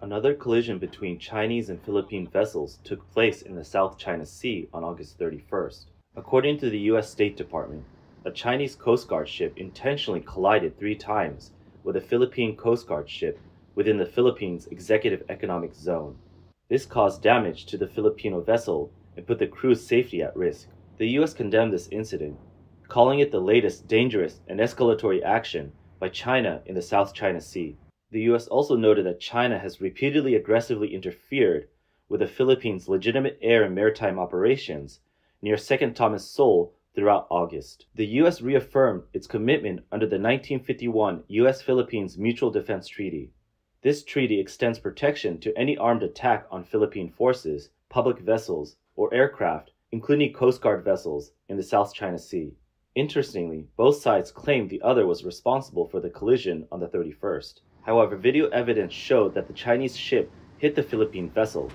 Another collision between Chinese and Philippine vessels took place in the South China Sea on August 31st. According to the U.S. State Department, a Chinese Coast Guard ship intentionally collided 3 times with a Philippine Coast Guard ship within the Philippines' Executive Economic Zone. This caused damage to the Filipino vessel and put the crew's safety at risk. The U.S. condemned this incident, calling it the latest dangerous and escalatory action by China in the South China Sea. The U.S. also noted that China has repeatedly aggressively interfered with the Philippines' legitimate air and maritime operations near Second Thomas Shoal throughout August. The U.S. reaffirmed its commitment under the 1951 U.S.-Philippines Mutual Defense Treaty. This treaty extends protection to any armed attack on Philippine forces, public vessels, or aircraft, including Coast Guard vessels, in the South China Sea. Interestingly, both sides claimed the other was responsible for the collision on the 31st. However, video evidence showed that the Chinese ship hit the Philippine vessel.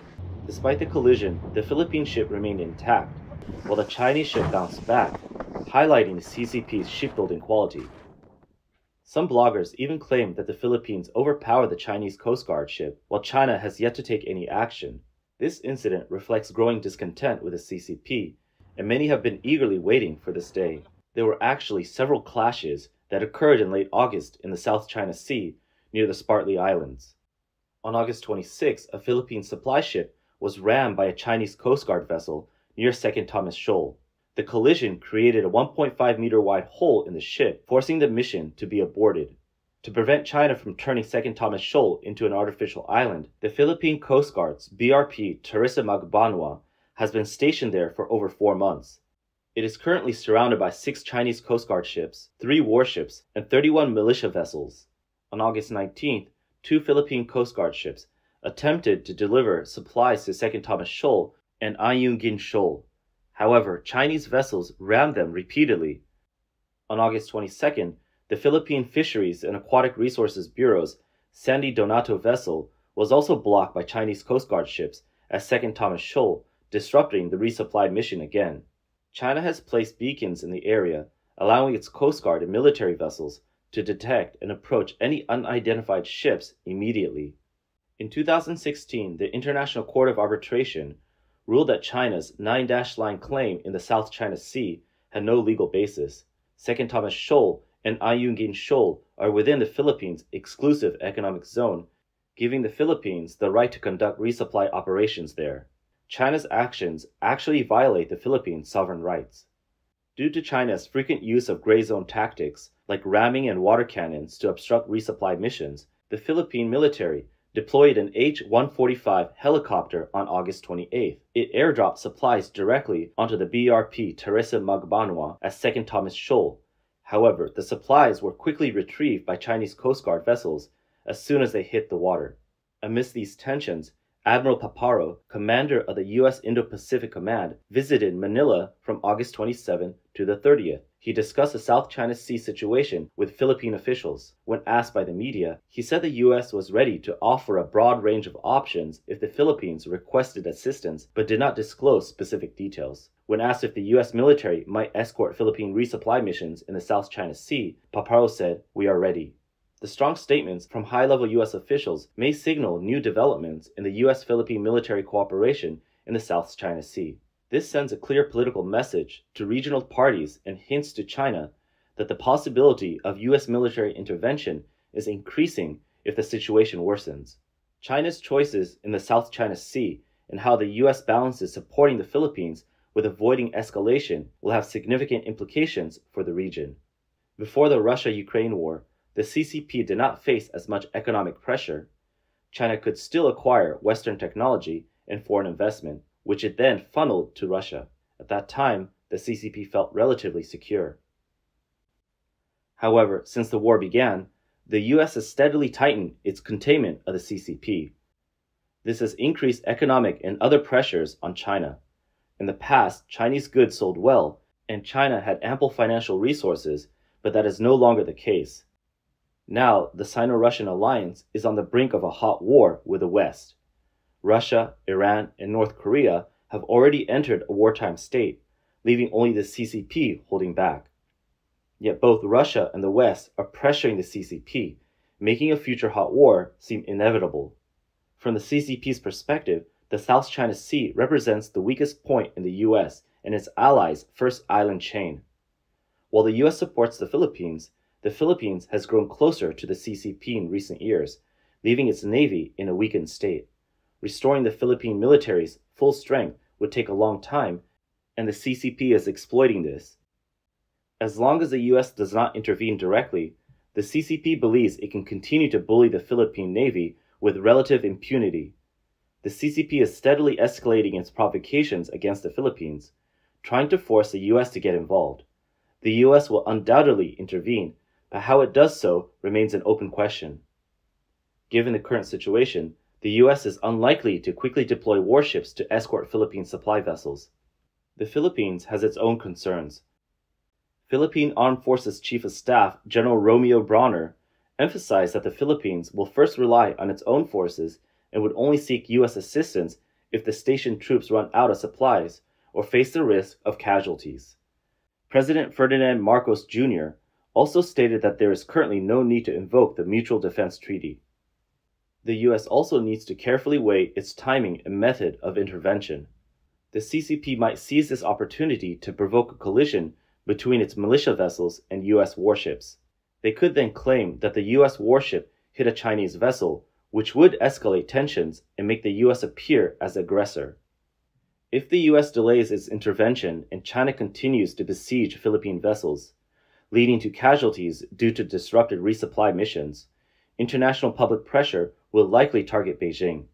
Despite the collision, the Philippine ship remained intact, while the Chinese ship bounced back, highlighting the CCP's shipbuilding quality. Some bloggers even claimed that the Philippines overpowered the Chinese Coast Guard ship, while China has yet to take any action. This incident reflects growing discontent with the CCP, and many have been eagerly waiting for this day. There were actually several clashes that occurred in late August in the South China Sea near the Spratly Islands. On August 26, a Philippine supply ship was rammed by a Chinese Coast Guard vessel near Second Thomas Shoal. The collision created a 1.5-meter wide hole in the ship, forcing the mission to be aborted. To prevent China from turning Second Thomas Shoal into an artificial island, the Philippine Coast Guard's BRP Teresa Magbanwa has been stationed there for over 4 months. It is currently surrounded by 6 Chinese Coast Guard ships, 3 warships, and 31 militia vessels. On August 19th, 2 Philippine Coast Guard ships attempted to deliver supplies to Second Thomas Shoal and Ayungin Shoal. However, Chinese vessels rammed them repeatedly. On August 22nd, the Philippine Fisheries and Aquatic Resources Bureau's Sandy Donato vessel was also blocked by Chinese Coast Guard ships at Second Thomas Shoal, disrupting the resupply mission again. China has placed beacons in the area, allowing its Coast Guard and military vessels to detect and approach any unidentified ships immediately. In 2016, the International Court of Arbitration ruled that China's 9-line claim in the South China Sea had no legal basis. Second Thomas Shoal and Ayungin Shoal are within the Philippines' exclusive economic zone, giving the Philippines the right to conduct resupply operations there. China's actions actually violate the Philippines' sovereign rights. Due to China's frequent use of gray zone tactics, like ramming and water cannons to obstruct resupply missions, the Philippine military deployed an H-145 helicopter on August 28th. It airdropped supplies directly onto the BRP Teresa Magbanwa at Second Thomas Shoal. However, the supplies were quickly retrieved by Chinese Coast Guard vessels as soon as they hit the water. Amidst these tensions, Admiral Paparo, commander of the U.S. Indo-Pacific Command, visited Manila from August 27 to the 30th. He discussed the South China Sea situation with Philippine officials. When asked by the media, he said the U.S. was ready to offer a broad range of options if the Philippines requested assistance, but did not disclose specific details. When asked if the U.S. military might escort Philippine resupply missions in the South China Sea, Paparo said, "We are ready." The strong statements from high-level U.S. officials may signal new developments in the U.S.-Philippine military cooperation in the South China Sea. This sends a clear political message to regional parties and hints to China that the possibility of U.S. military intervention is increasing if the situation worsens. China's choices in the South China Sea and how the U.S. balances supporting the Philippines with avoiding escalation will have significant implications for the region. Before the Russia-Ukraine war, the CCP did not face as much economic pressure. China could still acquire Western technology and foreign investment, which it then funneled to Russia. At that time, the CCP felt relatively secure. However, since the war began, the US has steadily tightened its containment of the CCP. This has increased economic and other pressures on China. In the past, Chinese goods sold well, and China had ample financial resources, but that is no longer the case. Now, the Sino-Russian alliance is on the brink of a hot war with the West. Russia, Iran, and North Korea have already entered a wartime state, leaving only the CCP holding back. Yet both Russia and the West are pressuring the CCP, making a future hot war seem inevitable. From the CCP's perspective, the South China Sea represents the weakest point in the US and its allies' first island chain. While the US supports the Philippines has grown closer to the CCP in recent years, leaving its navy in a weakened state. Restoring the Philippine military's full strength would take a long time, and the CCP is exploiting this. As long as the US does not intervene directly, the CCP believes it can continue to bully the Philippine Navy with relative impunity. The CCP is steadily escalating its provocations against the Philippines, trying to force the US to get involved. The US will undoubtedly intervene, but how it does so remains an open question. Given the current situation, the US is unlikely to quickly deploy warships to escort Philippine supply vessels. The Philippines has its own concerns. Philippine Armed Forces Chief of Staff General Romeo Bronner emphasized that the Philippines will first rely on its own forces and would only seek US assistance if the stationed troops run out of supplies or face the risk of casualties. President Ferdinand Marcos Jr. also stated that there is currently no need to invoke the Mutual Defense Treaty. The US also needs to carefully weigh its timing and method of intervention. The CCP might seize this opportunity to provoke a collision between its militia vessels and US warships. They could then claim that the US warship hit a Chinese vessel, which would escalate tensions and make the US appear as aggressor. If the US delays its intervention and China continues to besiege Philippine vessels, leading to casualties due to disrupted resupply missions, international public pressure will likely target Beijing.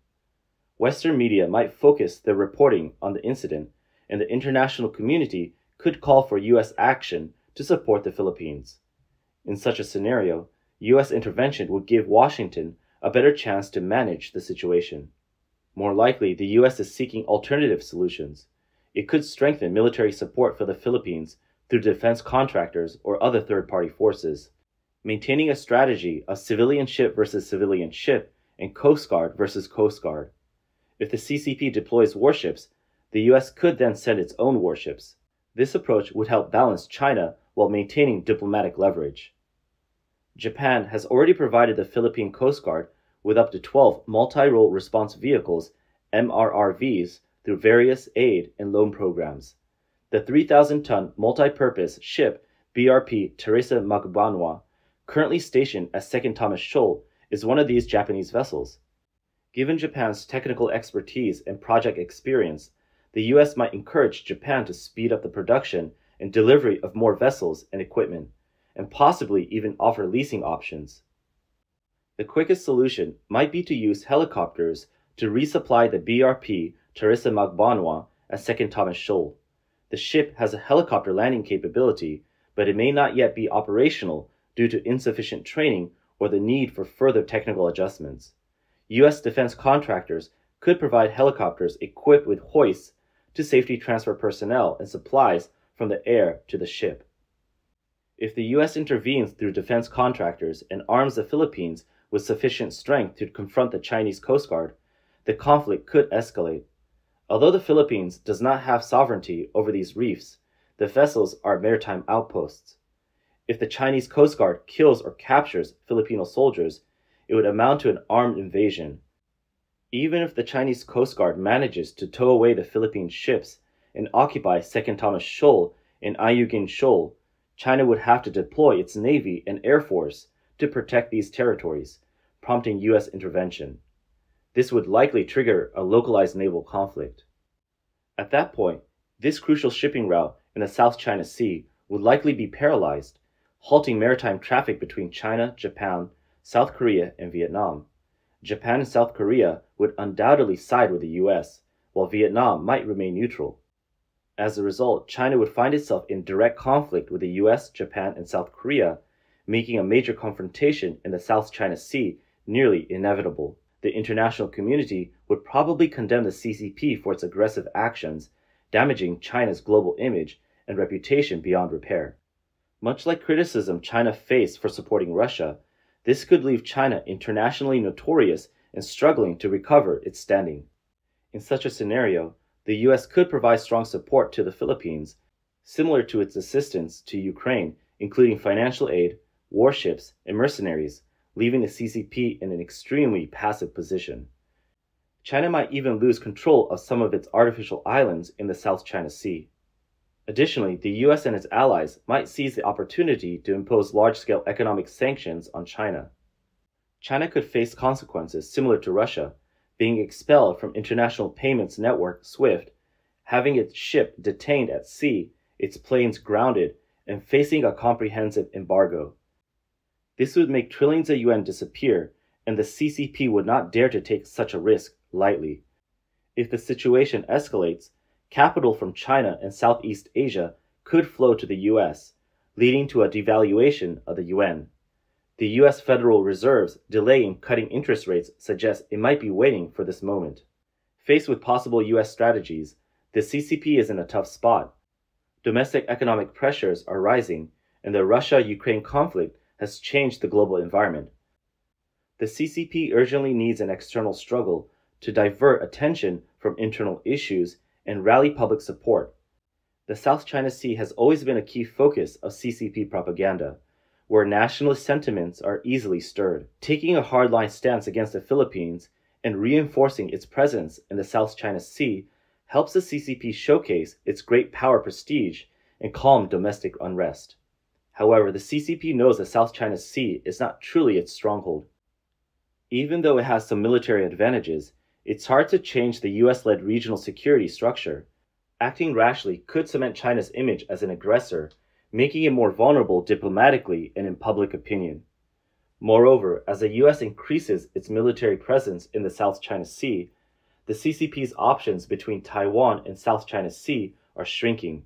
Western media might focus their reporting on the incident, and the international community could call for US action to support the Philippines. In such a scenario, US intervention would give Washington a better chance to manage the situation. More likely, the US is seeking alternative solutions. It could strengthen military support for the Philippines through defense contractors or other third-party forces, maintaining a strategy of civilian ship versus civilian ship and Coast Guard versus Coast Guard. If the CCP deploys warships, the US could then send its own warships. This approach would help balance China while maintaining diplomatic leverage. Japan has already provided the Philippine Coast Guard with up to 12 multi-role response vehicles, MRRVs, through various aid and loan programs. The 3,000-ton multi-purpose ship BRP Teresa Magbanwa, currently stationed at Second Thomas Shoal, is one of these Japanese vessels. Given Japan's technical expertise and project experience, the US might encourage Japan to speed up the production and delivery of more vessels and equipment, and possibly even offer leasing options. The quickest solution might be to use helicopters to resupply the BRP Teresa Magbanwa at Second Thomas Shoal. The ship has a helicopter landing capability, but it may not yet be operational due to insufficient training or the need for further technical adjustments. US defense contractors could provide helicopters equipped with hoists to safely transfer personnel and supplies from the air to the ship. If the US intervenes through defense contractors and arms the Philippines with sufficient strength to confront the Chinese Coast Guard, the conflict could escalate. Although the Philippines does not have sovereignty over these reefs, the vessels are maritime outposts. If the Chinese Coast Guard kills or captures Filipino soldiers, it would amount to an armed invasion. Even if the Chinese Coast Guard manages to tow away the Philippine ships and occupy Second Thomas Shoal and Ayungin Shoal, China would have to deploy its Navy and Air Force to protect these territories, prompting US intervention. This would likely trigger a localized naval conflict. At that point, this crucial shipping route in the South China Sea would likely be paralyzed, halting maritime traffic between China, Japan, South Korea, and Vietnam. Japan and South Korea would undoubtedly side with the US, while Vietnam might remain neutral. As a result, China would find itself in direct conflict with the US, Japan, and South Korea, making a major confrontation in the South China Sea nearly inevitable. The international community would probably condemn the CCP for its aggressive actions, damaging China's global image and reputation beyond repair. Much like criticism China faced for supporting Russia, this could leave China internationally notorious and struggling to recover its standing. In such a scenario, the US could provide strong support to the Philippines, similar to its assistance to Ukraine, including financial aid, warships, and mercenaries, leaving the CCP in an extremely passive position. China might even lose control of some of its artificial islands in the South China Sea. Additionally, the US and its allies might seize the opportunity to impose large-scale economic sanctions on China. China could face consequences similar to Russia, being expelled from International Payments Network (SWIFT), having its ship detained at sea, its planes grounded, and facing a comprehensive embargo. This would make trillions of yuan disappear, and the CCP would not dare to take such a risk lightly. If the situation escalates, capital from China and Southeast Asia could flow to the US, leading to a devaluation of the yuan. The US Federal Reserve's delay in cutting interest rates suggests it might be waiting for this moment. Faced with possible US strategies, the CCP is in a tough spot. Domestic economic pressures are rising, and the Russia-Ukraine conflict has changed the global environment. The CCP urgently needs an external struggle to divert attention from internal issues and rally public support. The South China Sea has always been a key focus of CCP propaganda, where nationalist sentiments are easily stirred. Taking a hardline stance against the Philippines and reinforcing its presence in the South China Sea helps the CCP showcase its great power prestige and calm domestic unrest. However, the CCP knows the South China Sea is not truly its stronghold. Even though it has some military advantages, it's hard to change the US-led regional security structure. Acting rashly could cement China's image as an aggressor, making it more vulnerable diplomatically and in public opinion. Moreover, as the US increases its military presence in the South China Sea, the CCP's options between Taiwan and South China Sea are shrinking.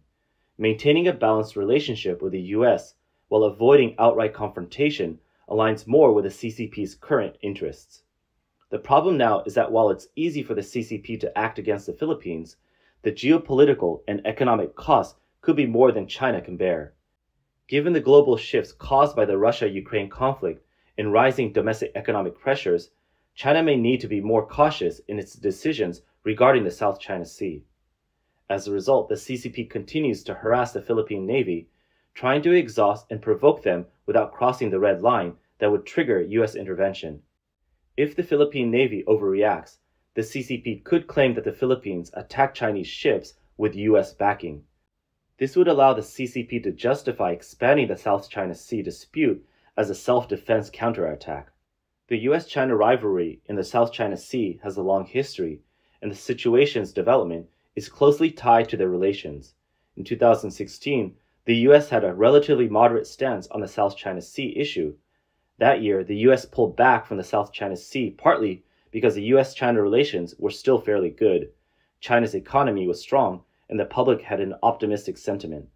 Maintaining a balanced relationship with the US while avoiding outright confrontation aligns more with the CCP's current interests. The problem now is that while it's easy for the CCP to act against the Philippines, the geopolitical and economic costs could be more than China can bear. Given the global shifts caused by the Russia-Ukraine conflict and rising domestic economic pressures, China may need to be more cautious in its decisions regarding the South China Sea. As a result, the CCP continues to harass the Philippine Navy, trying to exhaust and provoke them without crossing the red line that would trigger US intervention. If the Philippine Navy overreacts, the CCP could claim that the Philippines attacked Chinese ships with US backing. This would allow the CCP to justify expanding the South China Sea dispute as a self-defense counterattack. The US-China rivalry in the South China Sea has a long history, and the situation's development is closely tied to their relations. In 2016, the US had a relatively moderate stance on the South China Sea issue. That year, the US pulled back from the South China Sea partly because the US-China relations were still fairly good. China's economy was strong, and the public had an optimistic sentiment.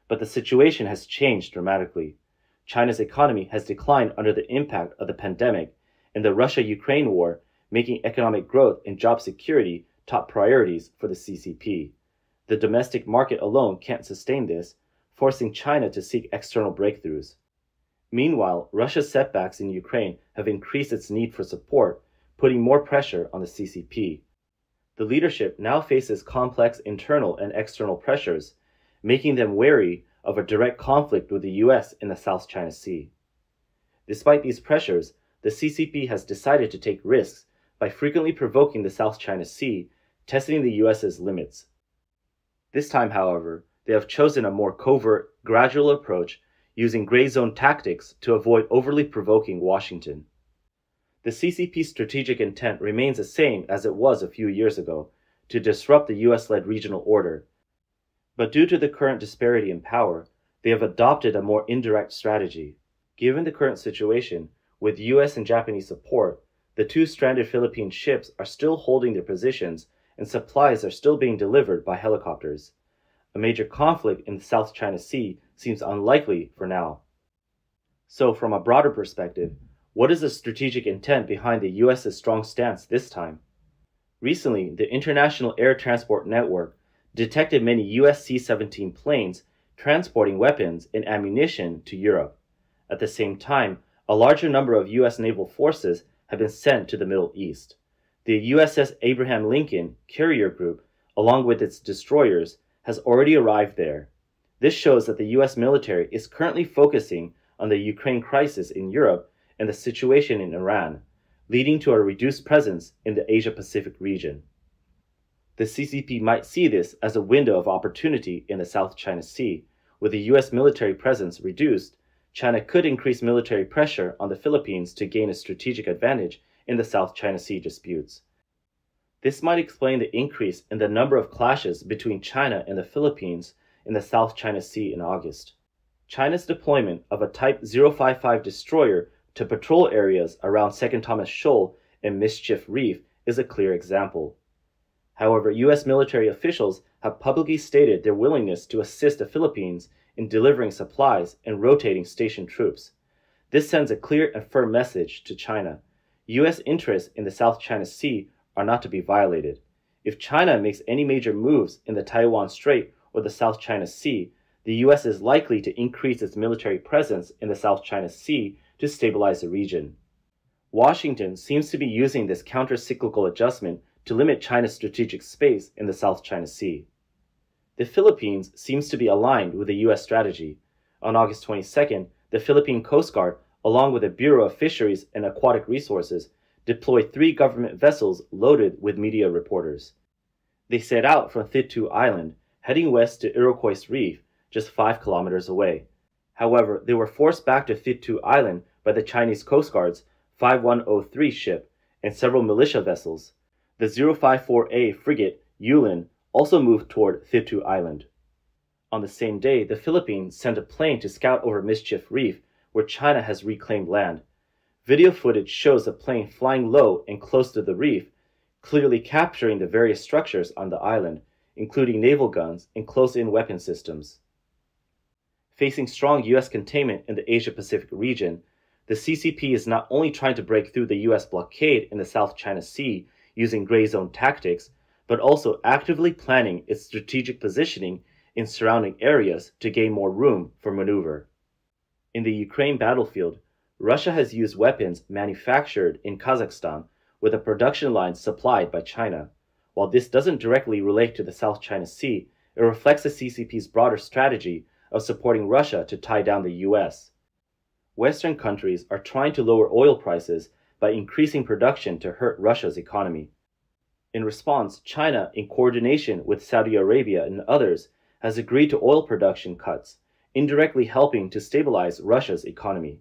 But the situation has changed dramatically. China's economy has declined under the impact of the pandemic and the Russia-Ukraine war, making economic growth and job security top priorities for the CCP. The domestic market alone can't sustain this, forcing China to seek external breakthroughs. Meanwhile, Russia's setbacks in Ukraine have increased its need for support, putting more pressure on the CCP. The leadership now faces complex internal and external pressures, making them wary of a direct conflict with the US in the South China Sea. Despite these pressures, the CCP has decided to take risks by frequently provoking the South China Sea, testing the US's limits. This time, however, they have chosen a more covert, gradual approach using gray zone tactics to avoid overly provoking Washington. The CCP's strategic intent remains the same as it was a few years ago, to disrupt the US-led regional order. But due to the current disparity in power, they have adopted a more indirect strategy. Given the current situation, with US and Japanese support, the two stranded Philippine ships are still holding their positions and supplies are still being delivered by helicopters. A major conflict in the South China Sea seems unlikely for now. So, from a broader perspective, what is the strategic intent behind the US's strong stance this time? Recently, the International Air Transport Network detected many US C-17 planes transporting weapons and ammunition to Europe. At the same time, a larger number of US naval forces have been sent to the Middle East. The USS Abraham Lincoln carrier group, along with its destroyers, has already arrived there. This shows that the US military is currently focusing on the Ukraine crisis in Europe and the situation in Iran, leading to a reduced presence in the Asia-Pacific region. The CCP might see this as a window of opportunity in the South China Sea. With the US military presence reduced, China could increase military pressure on the Philippines to gain a strategic advantage in the South China Sea disputes. This might explain the increase in the number of clashes between China and the Philippines in the South China Sea in August. China's deployment of a Type 055 destroyer to patrol areas around Second Thomas Shoal and Mischief Reef is a clear example. However, US military officials have publicly stated their willingness to assist the Philippines in delivering supplies and rotating stationed troops. This sends a clear and firm message to China. US interests in the South China Sea are not to be violated. If China makes any major moves in the Taiwan Strait or the South China Sea, the US is likely to increase its military presence in the South China Sea to stabilize the region. Washington seems to be using this counter-cyclical adjustment to limit China's strategic space in the South China Sea. The Philippines seems to be aligned with the US strategy. On August 22nd, the Philippine Coast Guard, along with the Bureau of Fisheries and Aquatic Resources, deployed 3 government vessels loaded with media reporters. They set out from Thitu Island, heading west to Iroquois Reef, just 5 kilometers away. However, they were forced back to Thitu Island by the Chinese Coast Guard's 5103 ship and several militia vessels. The 054A frigate Yulin also moved toward Thitu Island. On the same day, the Philippines sent a plane to scout over Mischief Reef, where China has reclaimed land. Video footage shows the plane flying low and close to the reef, clearly capturing the various structures on the island, including naval guns and close-in weapon systems. Facing strong US containment in the Asia-Pacific region, the CCP is not only trying to break through the US blockade in the South China Sea using gray zone tactics, but also actively planning its strategic positioning in surrounding areas to gain more room for maneuver. In the Ukraine battlefield, Russia has used weapons manufactured in Kazakhstan with a production line supplied by China. While this doesn't directly relate to the South China Sea, it reflects the CCP's broader strategy of supporting Russia to tie down the US. Western countries are trying to lower oil prices by increasing production to hurt Russia's economy. In response, China, in coordination with Saudi Arabia and others, has agreed to oil production cuts, indirectly helping to stabilize Russia's economy.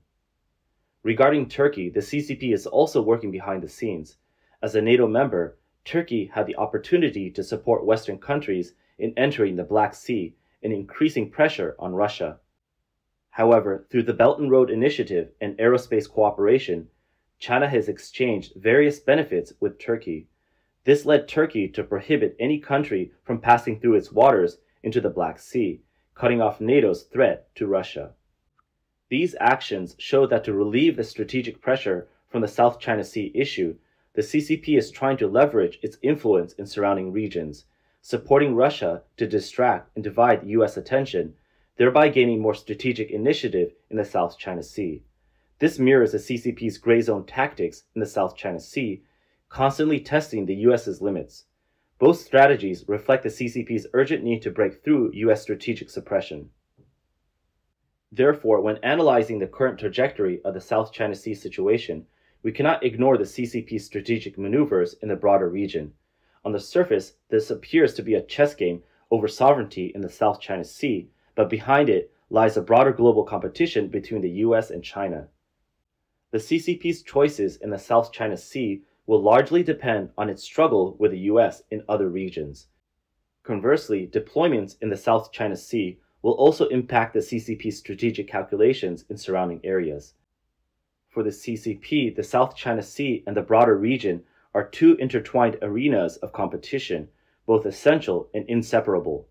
Regarding Turkey, the CCP is also working behind the scenes. As a NATO member, Turkey had the opportunity to support Western countries in entering the Black Sea and increasing pressure on Russia. However, through the Belt and Road Initiative and aerospace cooperation, China has exchanged various benefits with Turkey. This led Turkey to prohibit any country from passing through its waters into the Black Sea, cutting off NATO's threat to Russia. These actions show that to relieve the strategic pressure from the South China Sea issue, the CCP is trying to leverage its influence in surrounding regions, supporting Russia to distract and divide US attention, thereby gaining more strategic initiative in the South China Sea. This mirrors the CCP's gray zone tactics in the South China Sea, constantly testing the US's limits. Both strategies reflect the CCP's urgent need to break through US strategic suppression. Therefore, when analyzing the current trajectory of the South China Sea situation, we cannot ignore the CCP's strategic maneuvers in the broader region. On the surface, this appears to be a chess game over sovereignty in the South China Sea, but behind it lies a broader global competition between the US and China. The CCP's choices in the South China Sea will largely depend on its struggle with the US in other regions. Conversely, deployments in the South China Sea will also impact the CCP's strategic calculations in surrounding areas. For the CCP, the South China Sea and the broader region are two intertwined arenas of competition, both essential and inseparable.